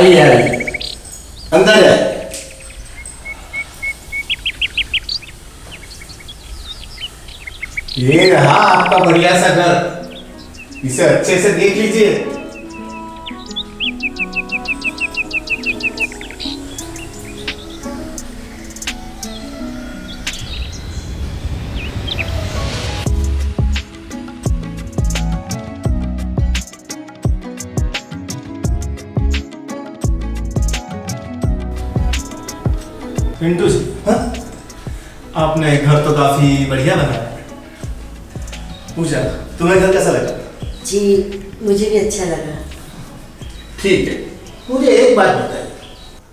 आइए अंदर है। ये रहा आपका बढ़िया सा घर, इसे अच्छे से देख लीजिए। पिंटू जी, हाँ? आपने घर तो काफी बढ़िया बनाया है। पूजा, तुम्हें घर कैसा लगा? जी मुझे भी अच्छा लगा। ठीक है, मुझे एक बात बताइए,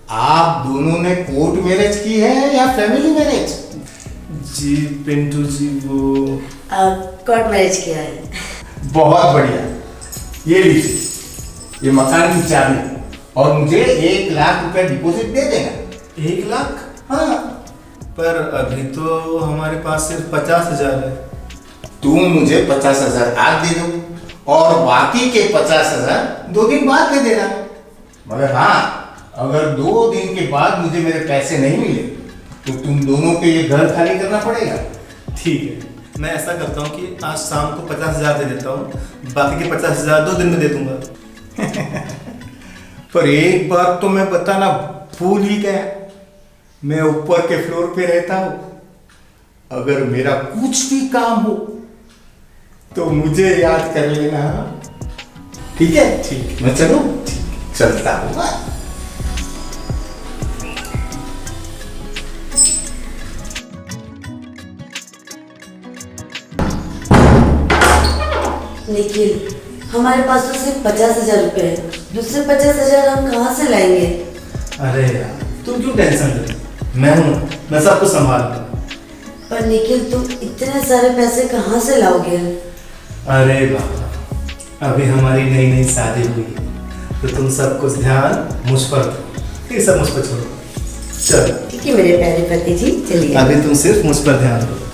आप दोनों ने कोर्ट मैरिज की है या फैमिली मैरिज? जी पिंटू जी, वो कोर्ट मैरिज किया है। बहुत बढ़िया। ये लीजिए, ये मकान की चाबी, और मुझे 1 लाख रुपए डिपॉजिट दे देना। 1 लाख? हाँ। पर अभी तो हमारे पास सिर्फ 50,000 है। तुम मुझे 50,000 आज दे दो और बाकी के 50,000 2 दिन बाद दे देना। मगर हाँ, अगर 2 दिन के बाद मुझे मेरे पैसे नहीं मिले तो तुम दोनों को ये घर खाली करना पड़ेगा। ठीक है, मैं ऐसा करता हूँ कि आज शाम को 50,000 दे देता हूँ, बाकी के 50,000 2 दिन में दे दूंगा। पर एक बात तो मैं बताना भूल ही गया, मैं ऊपर के फ्लोर पे रहता हूँ। अगर मेरा कुछ भी काम हो तो मुझे याद कर लेना। ठीक है? ठीक। मैं चलूं? चलता हूँ। निखिल, हमारे पास तो सिर्फ 50,000 रुपए है, दूसरे 50,000 हम कहाँ से लाएंगे? अरे यार, तुम क्यों टेंशन ले रही? मैं हूँ, मैं सब कुछ संभाल लूंगा। पर निखिल, तुम इतने सारे पैसे कहाँ से लाओगे? अरे बाबा, अभी हमारी नई नई शादी हुई है, तो तुम सब कुछ ध्यान मुझ पर दो, ये सब मुझ पर छोड़ो। चलो ठीक है मेरे प्यारे पति जी, चलिए। अभी तुम सिर्फ मुझ पर ध्यान दो।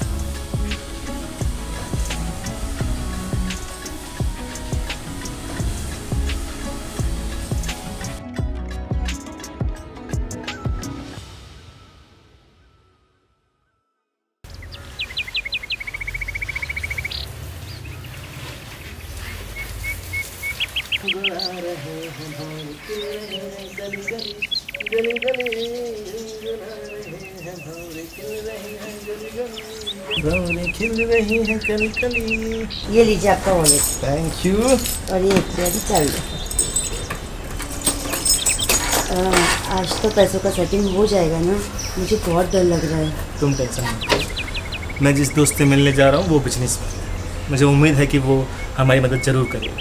खिल रही है कली कली। ये लीजिए आपका वॉलेट थैंक यू। और ये इत्यादि चल। आज तो पैसों का सेटिंग हो जाएगा ना? मुझे बहुत डर लग रहा है। तुम टेंशन मत लो, मैं जिस दोस्त से मिलने जा रहा हूँ वो बिजनेसमैन है, मुझे उम्मीद है कि वो हमारी मदद ज़रूर करेगा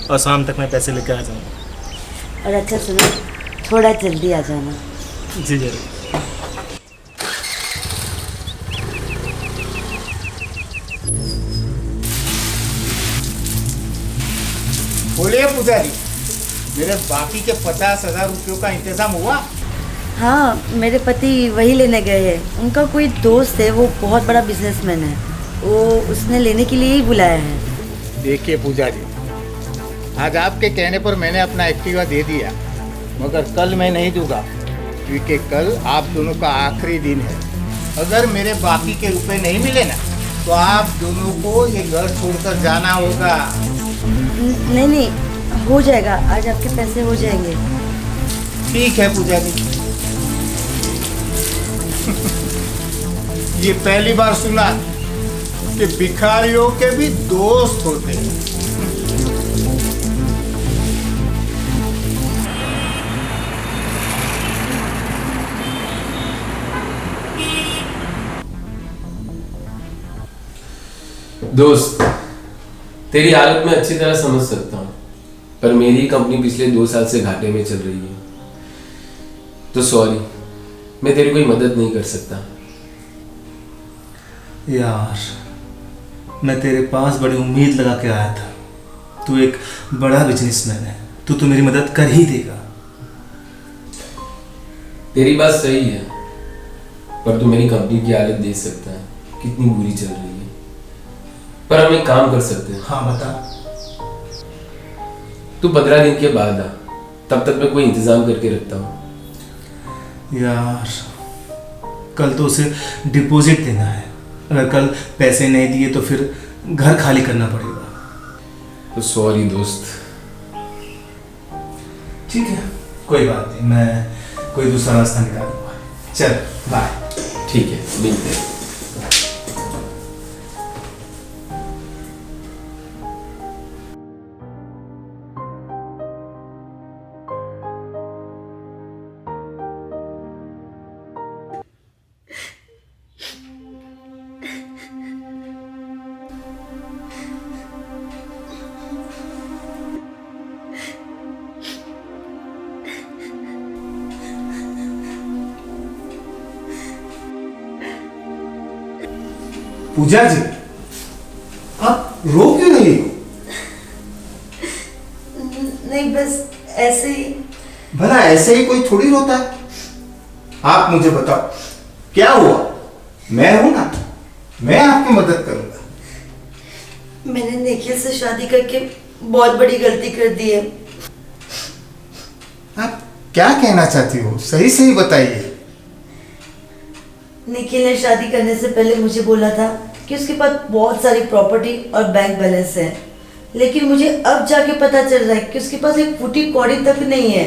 और शाम तक मैं पैसे लेकर आ जाऊँगा। और अच्छा सुनो, थोड़ा जल्दी आ जाना। जी जरूर। बोलिए पूजा जी, मेरे बाकी के 50,000 रुपयों का इंतजाम हुआ? हाँ, मेरे पति वही लेने गए हैं। उनका कोई दोस्त है, वो बहुत बड़ा बिजनेसमैन है, वो उसने लेने के लिए ही बुलाया है। देखिए पूजा जी, आज आपके कहने पर मैंने अपना एक्टिवा दे दिया, मगर कल मैं नहीं दूंगा, क्योंकि कल आप दोनों का आखिरी दिन है। अगर मेरे बाकी के रुपए नहीं मिले ना, तो आप दोनों को ये घर छोड़कर जाना होगा। नहीं नहीं, हो जाएगा, आज आपके पैसे हो जाएंगे। ठीक है पूजा जी। ये पहली बार सुना कि भिखारियों के भी दोस्त होते हैं। दोस्त, तेरी हालत में अच्छी तरह समझ सकता हूँ, पर मेरी कंपनी पिछले 2 साल से घाटे में चल रही है, तो सॉरी, मैं तेरी कोई मदद नहीं कर सकता। यार, मैं तेरे पास बड़ी उम्मीद लगा के आया था। तू एक बड़ा बिजनेसमैन है, तू मेरी मदद कर ही देगा। तेरी बात सही है, पर तू मेरी कंपनी की हालत देख सकता है, कितनी बुरी चल रही है। पर हम एक काम कर सकते हैं। हाँ बता। तू 15 दिन के बाद आ, तब तक मैं कोई इंतजाम करके रखता हूँ। यार कल तो उसे डिपॉजिट देना है, अगर कल पैसे नहीं दिए तो फिर घर खाली करना पड़ेगा। तो सॉरी दोस्त। ठीक है, कोई बात नहीं, मैं कोई दूसरा रास्ता निकालूंगा। चल बाय। ठीक है, मिलते हैं। पूजा जी, आप रो क्यों नहीं हो? नहीं, बस ऐसे ही। भला ऐसे ही कोई थोड़ी रोता है? आप मुझे बताओ क्या हुआ? मैं हूं ना, मैं आपकी मदद करूंगा। मैंने निखिल से शादी करके बहुत बड़ी गलती कर दी है। आप क्या कहना चाहती हो? सही सही बताइए। निखिल ने शादी करने से पहले मुझे बोला था कि उसके पास बहुत सारी प्रॉपर्टी और बैंक बैलेंस है, लेकिन मुझे अब जाके पता चल रहा है कि उसके पास एक फूटी कौड़ी तक नहीं है।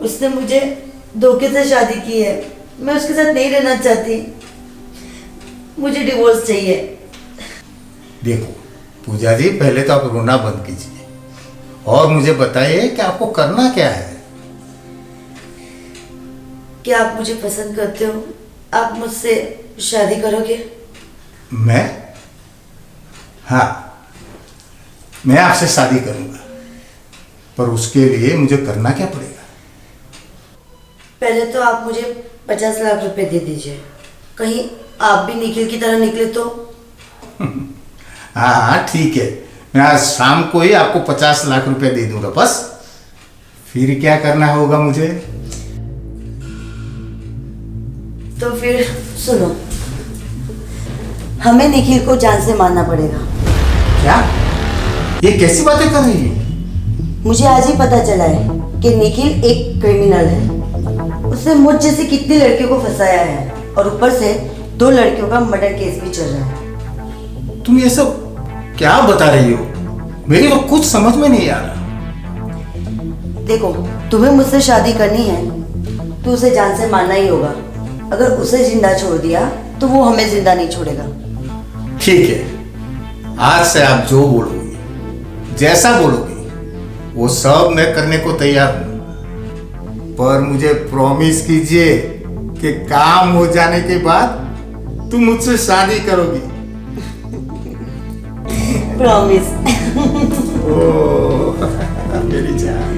उसने मुझे धोखे से शादी की है। मैं उसके साथ नहीं रहना चाहती, मुझे डिवोर्स चाहिए। देखो पूजा जी, पहले तो आप रोना बंद कीजिए और मुझे बताइए कि आपको करना क्या है। क्या आप मुझे पसंद करते हो? आप मुझसे शादी करोगे? मैं? हाँ, मैं आपसे शादी करूंगा, पर उसके लिए मुझे करना क्या पड़ेगा? पहले तो आप मुझे 50 लाख रुपए दे दीजिए। कहीं आप भी निखिल की तरह निकले तो। हाँ ठीक है, मैं आज शाम को ही आपको 50 लाख रुपए दे दूंगा। बस फिर क्या करना होगा मुझे? तो फिर सुनो, हमें निखिल को जान से मारना पड़ेगा। क्या? ये कैसी बातें कर रही है? मुझे आज ही पता चला है कि निखिल एक क्रिमिनल है। उसने मुझ जैसी कितनी लड़कियों को फंसाया है और ऊपर से 2 लड़कियों का मर्डर केस भी चल रहा है। तुम ये सब क्या बता रही हो? मेरी तो कुछ समझ में नहीं आ रहा। देखो, तुम्हें मुझसे शादी करनी है तो उसे जान से मारना ही होगा। अगर उसे जिंदा छोड़ दिया तो वो हमें जिंदा नहीं छोड़ेगा। ठीक है, आज से आप जो बोलोगे, जैसा बोलोगे, वो सब मैं करने को तैयार हूं। पर मुझे प्रॉमिस कीजिए कि काम हो जाने के बाद तुम मुझसे शादी करोगी। प्रॉमिस। ओह मेरी जान।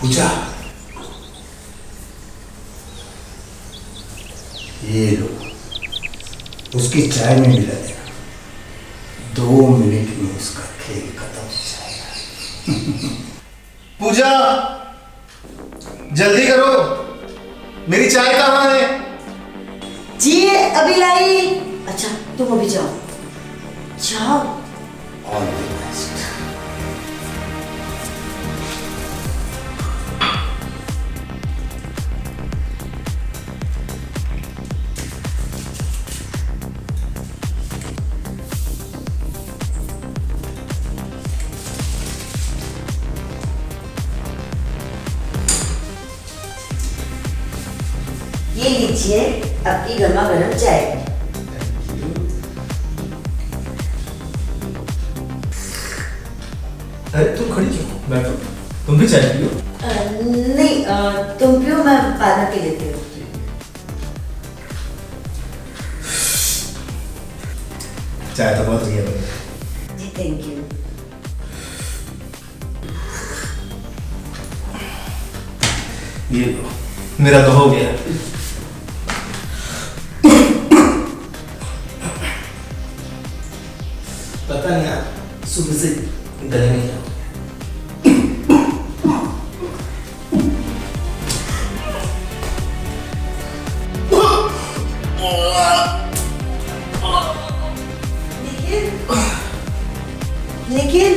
पूजा, ये लो, उसकी चाय में मिला देना। 2 मिनट में उसका खेल खत्म हो जाएगा। पूजा, जल्दी करो, मेरी चाय कहाँ है? जी अभी लाई। अच्छा तुम अभी जाओ जाओ। All the best. ये लीजिए आपकी गर्मा गर्म चाय। अरे तुम खड़ी क्यों? बैठो, तुम भी चाय पियो। नहीं तुम पियो, मैं बाद में पी लेती हूँ। चाय तो बहुत बढ़िया बनी। जी थैंक यू। ये लो, मेरा तो हो गया। सुबह से गले नहीं जाओ। निखिल,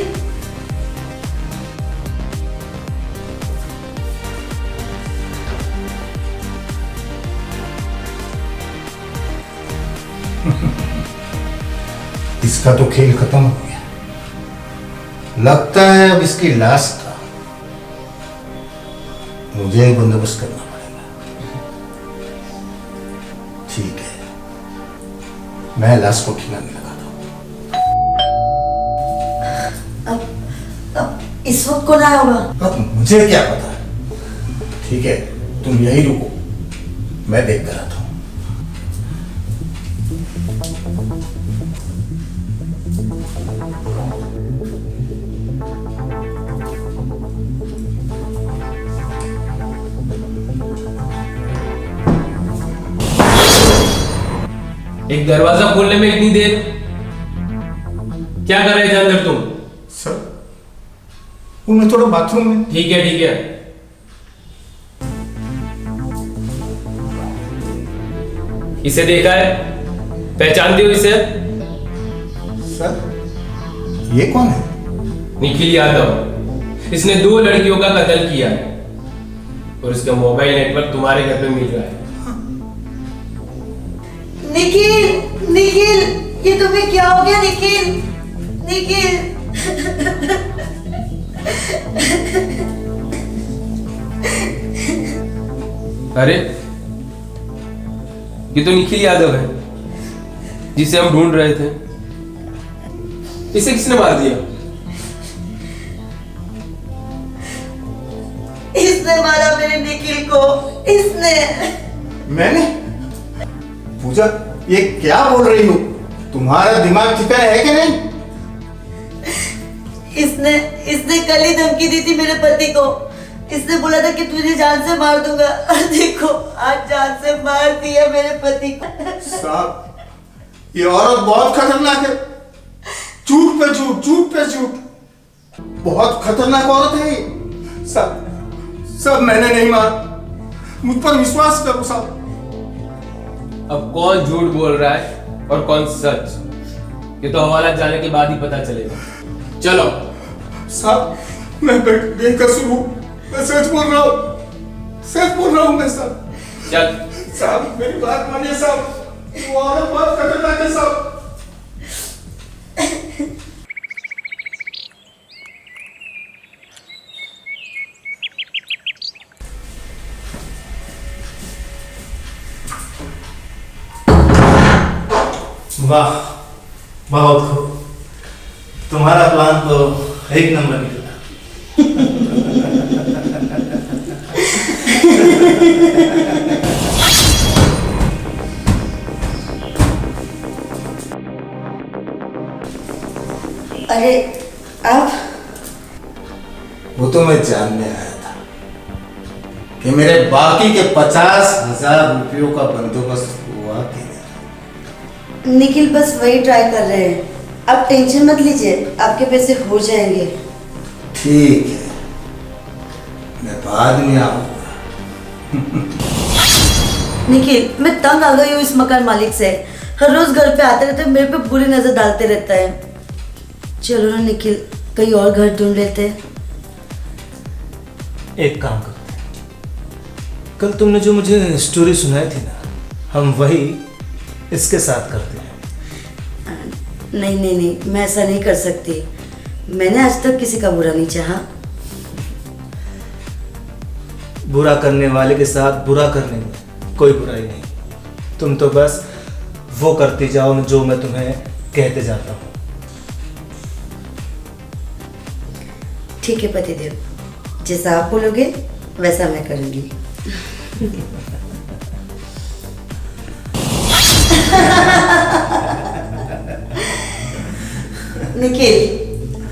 इसका तो खेल खत्म हो गया। लगता है अब इसकी लाश का मुझे ही बंदोबस्त करना पड़ेगा। ठीक है, मैं लाश को ठिकाने लगाता हूँ। अब इस वक्त कौन आया होगा? अब मुझे क्या पता। ठीक है, तुम यही रुको, मैं देख कर आता हूँ। एक दरवाजा खोलने में इतनी देर क्या कर रहे थे अंदर तुम? सर, वो मैं थोड़ा बाथरूम में। ठीक है ठीक है। इसे देखा है? पहचानते हो इसे? सर, ये कौन है? निखिल यादव। इसने 2 लड़कियों का कत्ल किया है और इसका मोबाइल नेटवर्क तुम्हारे घर पे मिल रहा है। निखिल, निखिल, ये तुम्हें क्या हो गया निखिल? निखिल, अरे ये तो निखिल यादव है जिसे हम ढूंढ रहे थे। इसे किसने मार दिया? इसने मारा मेरे निखिल को, इसने। मैंने? पूजा, ये क्या बोल रही हो? तुम्हारा दिमाग ठिकाना है कि नहीं? इसने कल ही धमकी दी थी मेरे पति को। इसने बोला था कि तुझे जान से मार दूंगा, और देखो आज जान से मार दिया मेरे पति को। साहब, ये औरत बहुत खतरनाक है। झूठ पे झूठ, झूठ पे झूठ। बहुत खतरनाक औरत है ये। सब मैंने नहीं मारा, मुझ पर विश्वास करो साहब। अब कौन झूठ बोल रहा है और कौन सच, ये तो हवाला जाने के बाद ही पता चलेगा। चलो। साहब, मैं बेकसूर हूँ, मैं सच बोल रहा हूँ, सच बोल रहा हूँ मैं साहब। चल। साहब, मेरी बात मानिए साहब, वो औरत बहुत खतरनाक है साहब। वाह, बहुत खूब। तुम्हारा प्लान तो एक नंबर निकला। अरे आप? वो तो मैं जानने आया था कि मेरे बाकी के 50,000 रुपयों का बंदोबस्त हुआ कि नहीं। निखिल बस वही ट्राई कर रहे हैं, आप टेंशन मत लीजिए, आपके पैसे हो जाएंगे। ठीक है, मैं बाद में आऊंगा। निखिल, मैं तंग आ गई हूँ इस मकान मालिक से। हर रोज घर पे आते रहते, मेरे पे बुरी नजर डालते रहता है। चलो ना निखिल, कहीं और घर ढूंढ लेते हैं। एक काम करते हैं, कल तुमने जो मुझे स्टोरी सुनाई थी ना, हम वही इसके साथ करते हैं। नहीं नहीं नहीं, मैं ऐसा नहीं कर सकती। मैंने आज तक किसी का बुरा नहीं चाहा। बुरा करने वाले के साथ बुरा करने में कोई बुराई नहीं। तुम तो बस वो करती जाओ जो मैं तुम्हें कहते जाता हूँ। ठीक है पतिदेव, जैसा आप बोलोगे वैसा मैं करूँगी। निखिल,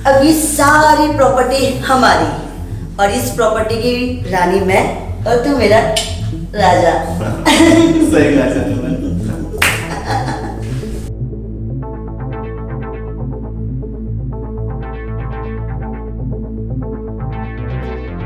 अब ये सारी प्रॉपर्टी हमारी, और इस प्रॉपर्टी की रानी मैं और तू मेरा राजा। सही राजा।